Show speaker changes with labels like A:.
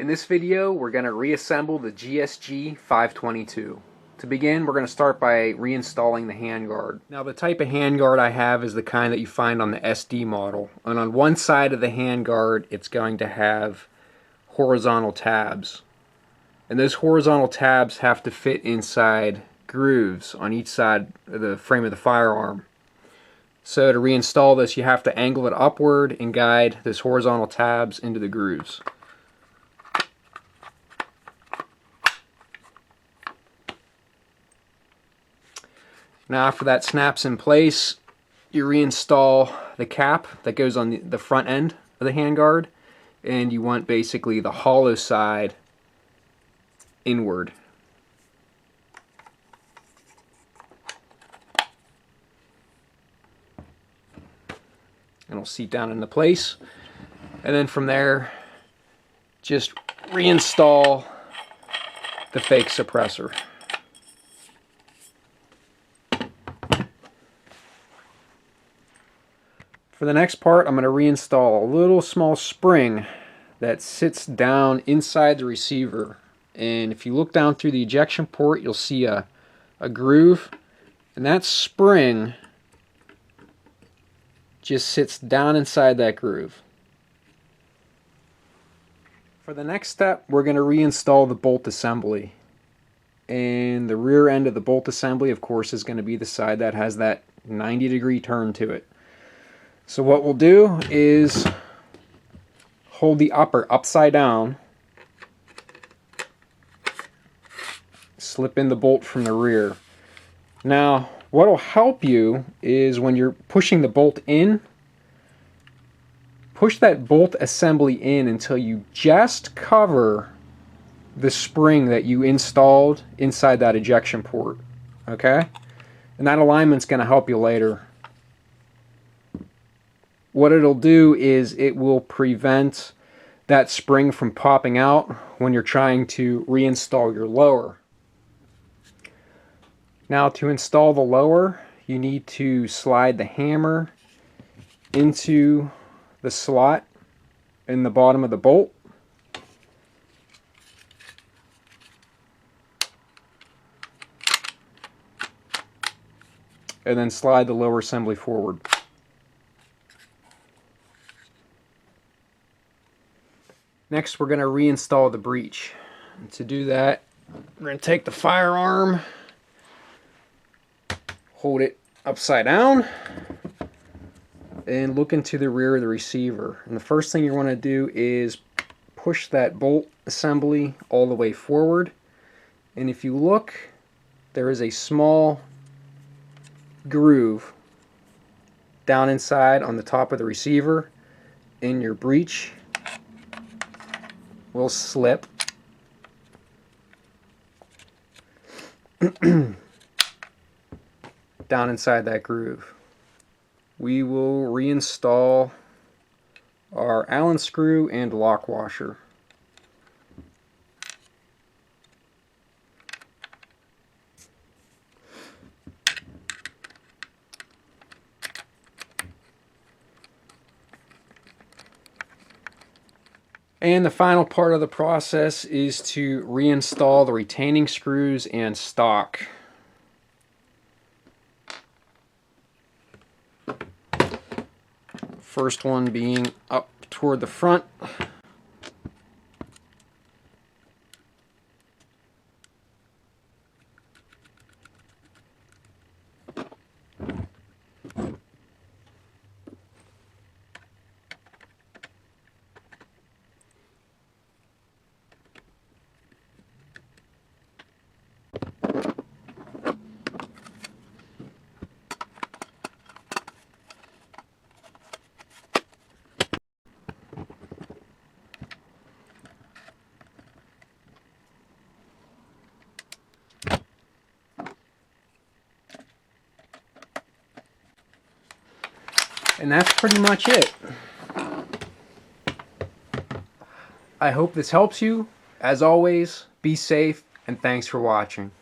A: In this video, we're going to reassemble the GSG 522. To begin, we're going to start by reinstalling the handguard. Now, the type of handguard I have is the kind that you find on the SD model. And on one side of the handguard, it's going to have horizontal tabs. And those horizontal tabs have to fit inside grooves on each side of the frame of the firearm. So to reinstall this, you have to angle it upward and guide those horizontal tabs into the grooves. Now after that snaps in place, you reinstall the cap that goes on the front end of the handguard, and you want basically the hollow side inward. And it'll seat down into place. And then from there, just reinstall the fake suppressor. For the next part, I'm going to reinstall a little small spring that sits down inside the receiver. And if you look down through the ejection port, you'll see a groove. And that spring just sits down inside that groove. For the next step, we're going to reinstall the bolt assembly. And the rear end of the bolt assembly, of course, is going to be the side that has that 90-degree turn to it. So what we'll do is hold the upper upside down, slip in the bolt from the rear. Now, what will help you is when you're pushing the bolt in, push that bolt assembly in until you just cover the spring that you installed inside that ejection port. Okay? And that alignment's going to help you later. What it'll do is it will prevent that spring from popping out when you're trying to reinstall your lower. Now, to install the lower, you need to slide the hammer into the slot in the bottom of the bolt. And then slide the lower assembly forward. Next, we're going to reinstall the breech. And to do that, we're going to take the firearm, hold it upside down, and look into the rear of the receiver. And the first thing you want to do is push that bolt assembly all the way forward. And if you look, there is a small groove down inside on the top of the receiver, and your breech will slip down inside that groove. We will reinstall our Allen screw and lock washer. And the final part of the process is to reinstall the retaining screws and stock. First one being up toward the front. And that's pretty much it. I hope this helps you. As always, be safe, and thanks for watching.